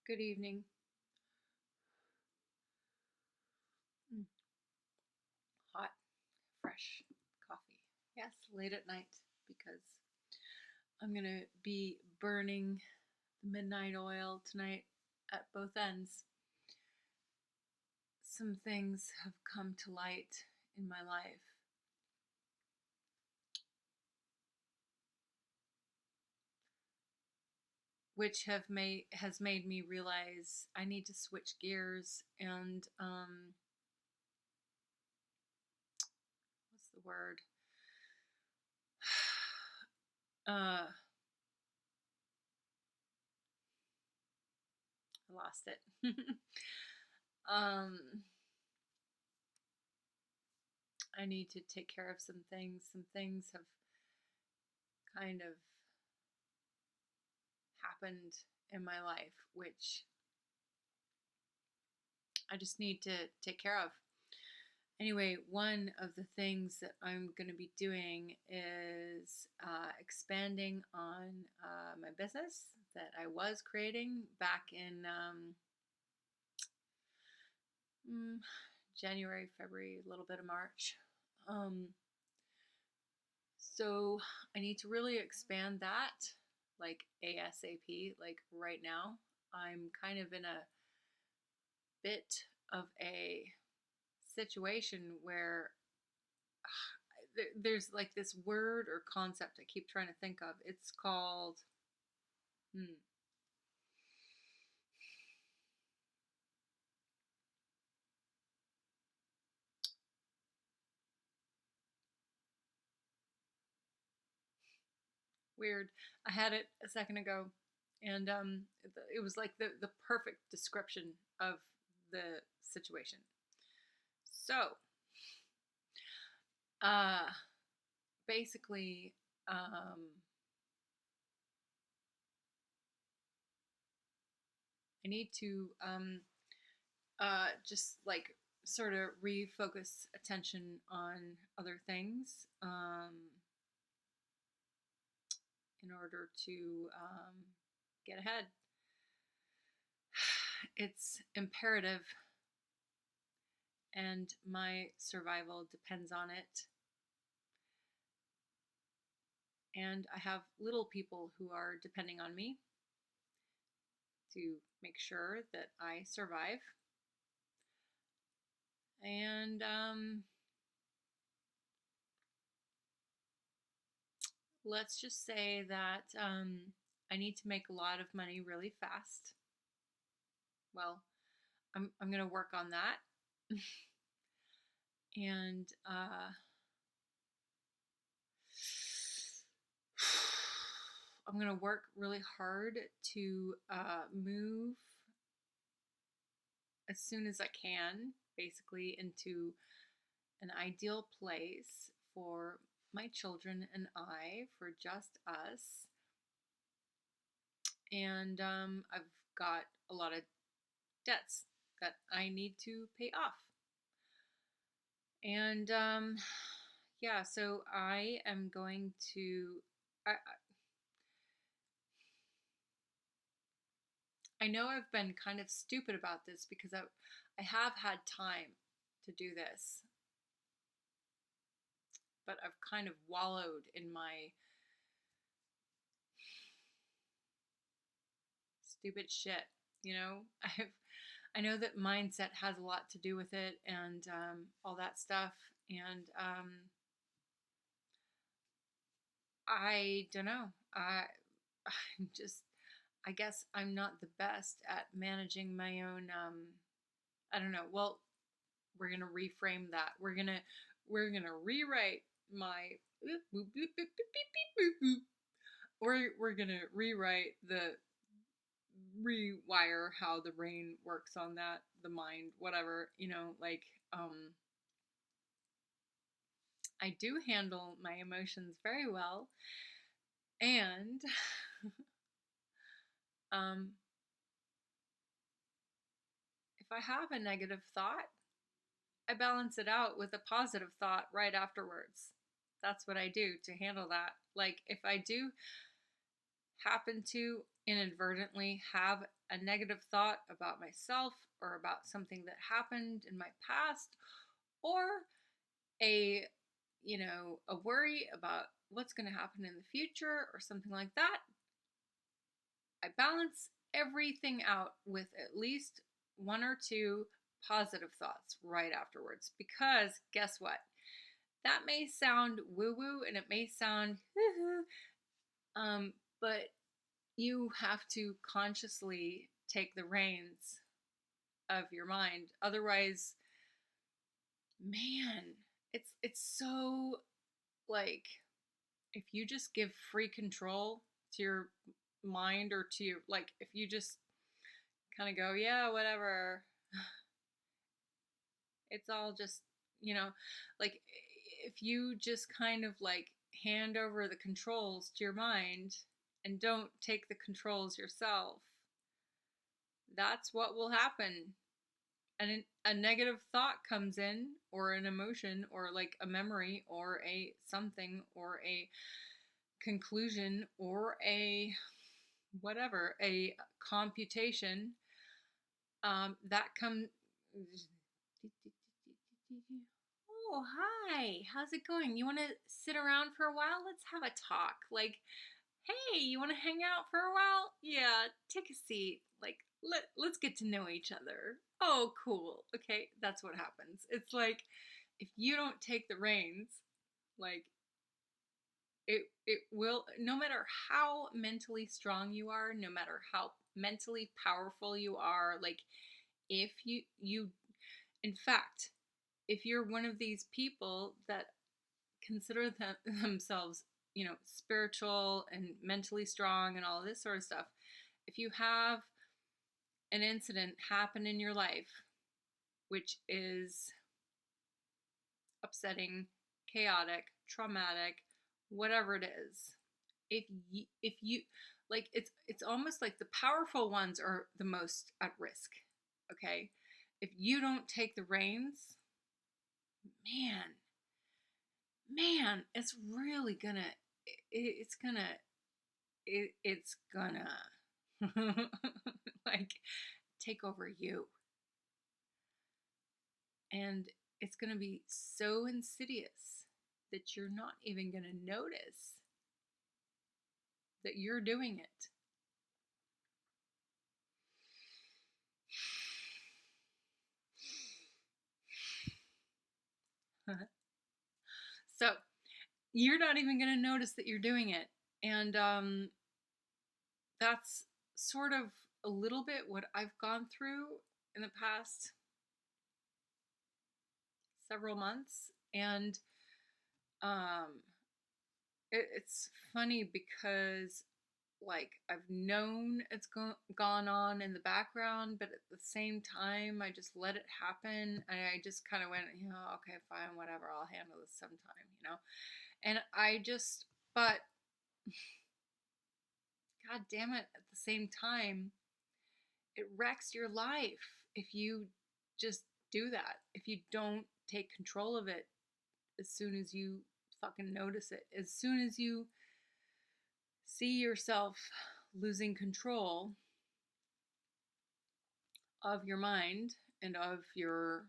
Good evening. Mm, Hot, fresh coffee. Yes, late at night because I'm going to be burning the midnight oil tonight at both ends. Some things have come to light in my life which has made me realize I need to switch gears and what's the word? I lost it. um I need to take care of some things. Some things have kind of happened in my life, which I just need to take care of. Anyway, one of the things that I'm going to be doing is expanding on my business that I was creating back in mm, January, February, a little bit of March. Um, so I need to really expand that like ASAP, like right now. I'm kind of in a bit of a situation where there's like this word or concept I keep trying to think of. It's called hmm, weird. I had it a second ago, and it was like the perfect description of the situation. So, uh, basically, I need to just like sort of refocus attention on other things in order to get ahead. It's imperative, and my survival depends on it. And I have little people who are depending on me to make sure that I survive. And let's just say that I need to make a lot of money really fast. Well, I'm going to work on that. And I'm going to work really hard to move as soon as I can, basically, into an ideal place for my children and I, for just us. And I've got a lot of debts that I need to pay off. And yeah, so I am going to. I know I've been kind of stupid about this because I have had time to do this, but I've kind of wallowed in my stupid shit. You know, I know that mindset has a lot to do with it and all that stuff. And I don't know. I'm just. I guess I'm not the best at managing my own. I don't know. Well, we're gonna reframe that. We're gonna rewrite my. We're gonna rewrite the rewire how the brain works on that, the mind, whatever, like I do handle my emotions very well, and um if I have a negative thought, I balance it out with a positive thought right afterwards. That's what I do to handle that. Like if I do happen to inadvertently have a negative thought about myself or about something that happened in my past, or a a worry about what's going to happen in the future or something like that, I balance everything out with at least one or two positive thoughts right afterwards. Because guess what? That may sound woo woo and it may sound hoo hoo, but you have to consciously take the reins of your mind. Otherwise, man, it's so like, if you just give free control to your mind, or to your, like, if you just kind of go, yeah, whatever, it's all just, you know, like, if you just kind of like hand over the controls to your mind and don't take the controls yourself, that's what will happen. And a negative thought comes in, or an emotion, or like a memory, or a something, or a conclusion, or a whatever, a computation, that comes. Oh, hi. How's it going? You want to sit around for a while? Let's have a talk. Like, hey, you want to hang out for a while? Yeah, take a seat. Like, let's get to know each other. Oh, cool. Okay, that's what happens. It's like, if you don't take the reins, like, it will, no matter how mentally strong you are, no matter how mentally powerful you are, like, if you in fact, if you're one of these people that consider themselves, spiritual and mentally strong and all this sort of stuff, if you have an incident happen in your life which is upsetting, chaotic, traumatic, whatever it is, if you like, it's almost like the powerful ones are the most at risk. Okay, if you don't take the reins, man, it's really gonna, it's gonna, it's gonna like take over you, and it's gonna be so insidious that you're not even gonna notice that you're doing it. So you're not even gonna notice that you're doing it, and that's sort of a little bit what I've gone through in the past several months. And um, it's funny because, like, I've known it's gone on in the background, but at the same time, I just let it happen. And I just kind of went, okay, fine, whatever, I'll handle this sometime. And but God damn it, at the same time, it wrecks your life if you just do that. If you don't take control of it as soon as you fucking notice it, as soon as you see yourself losing control of your mind and of your,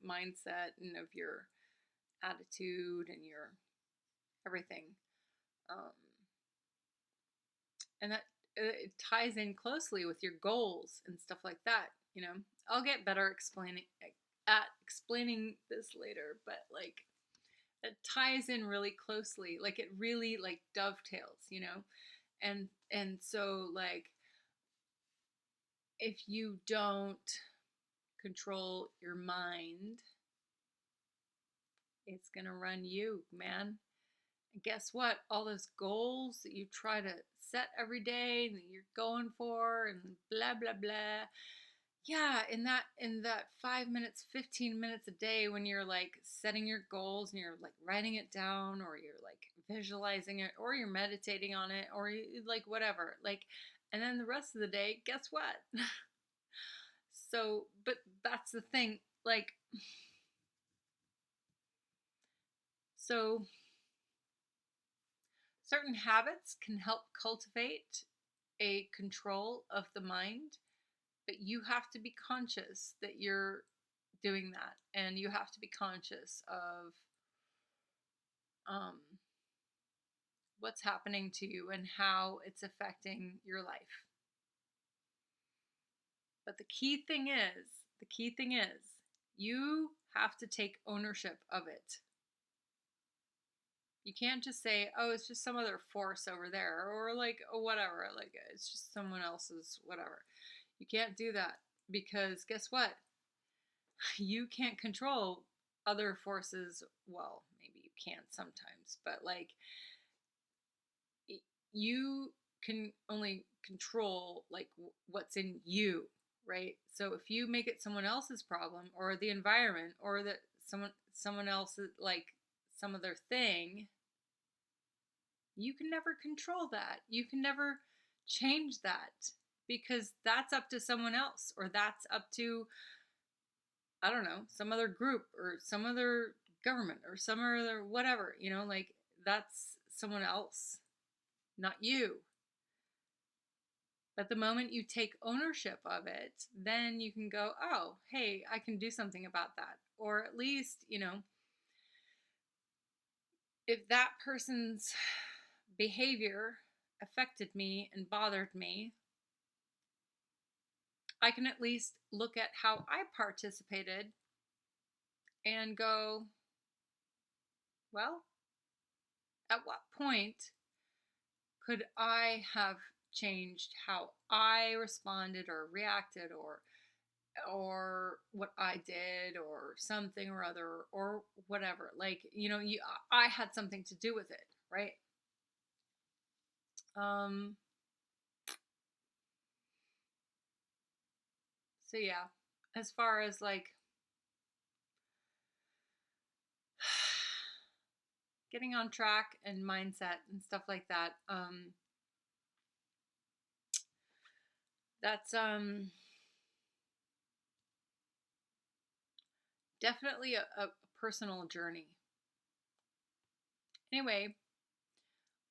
mindset, and of your attitude and your everything. Um, and that it ties in closely with your goals and stuff like that. I'll get better explaining this later, but like, it ties in really closely. Like, it really like dovetails. And so, like, if you don't control your mind, it's gonna run you, man. And guess what? All those goals that you try to set every day that you're going for, and blah blah blah. Yeah, in that 5 minutes, 15 minutes a day, when you're like setting your goals and you're like writing it down, or you're like visualizing it, or you're meditating on it, or like whatever, like, and then the rest of the day, guess what? So, but that's the thing, like, so Certain habits can help cultivate a control of the mind, but you have to be conscious that you're doing that, and you have to be conscious of um, what's happening to you and how it's affecting your life. But the key thing is, you have to take ownership of it. You can't just say, oh, it's just some other force over there, or like, oh, whatever, like it's just someone else's whatever. You can't do that, because guess what? You can't control other forces. Well, maybe you can sometimes, but like you can only control like what's in you, right? So if you make it someone else's problem, or the environment, or that someone else's, like some other thing, you can never control that. You can never change that, because that's up to someone else, or that's up to, I don't know, some other group, or some other government, or some other whatever, like that's someone else, not you. But the moment you take ownership of it, then you can go, oh, hey, I can do something about that. Or at least, if that person's behavior affected me and bothered me, I can at least look at how I participated and go, well, at what point could I have changed how I responded or reacted, or what I did, or something or other, or whatever. Like, I had something to do with it, right? Um so yeah, as far as like getting on track and mindset and stuff like that, that's definitely a personal journey. Anyway,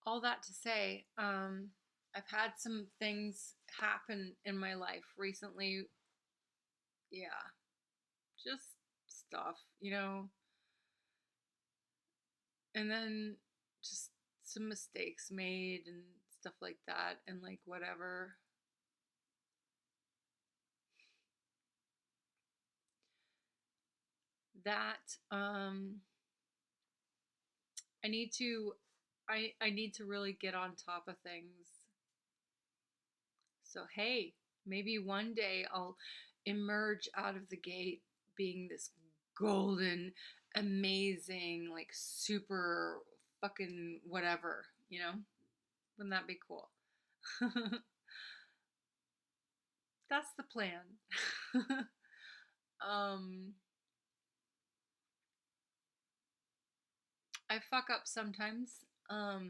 all that to say, I've had some things happen in my life recently. Yeah, just stuff, and then just some mistakes made and stuff like that, and like whatever. That I need to I need to really get on top of things. So hey, maybe one day I'll emerge out of the gate being this golden, amazing, like super fucking whatever, Wouldn't that be cool? That's the plan. um I fuck up sometimes. I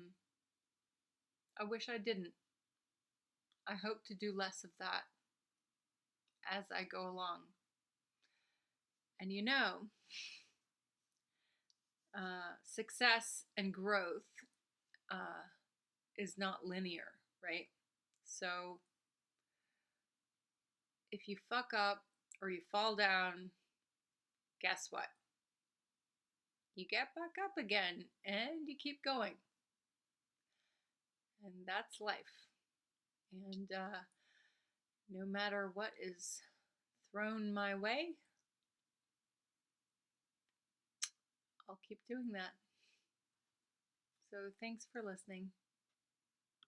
wish I didn't. I hope to do less of that as I go along. And success and growth uh, is not linear, right? So if you fuck up or you fall down, guess what? You get back up again and you keep going. And that's life. And no matter what is thrown my way, I'll keep doing that. So thanks for listening.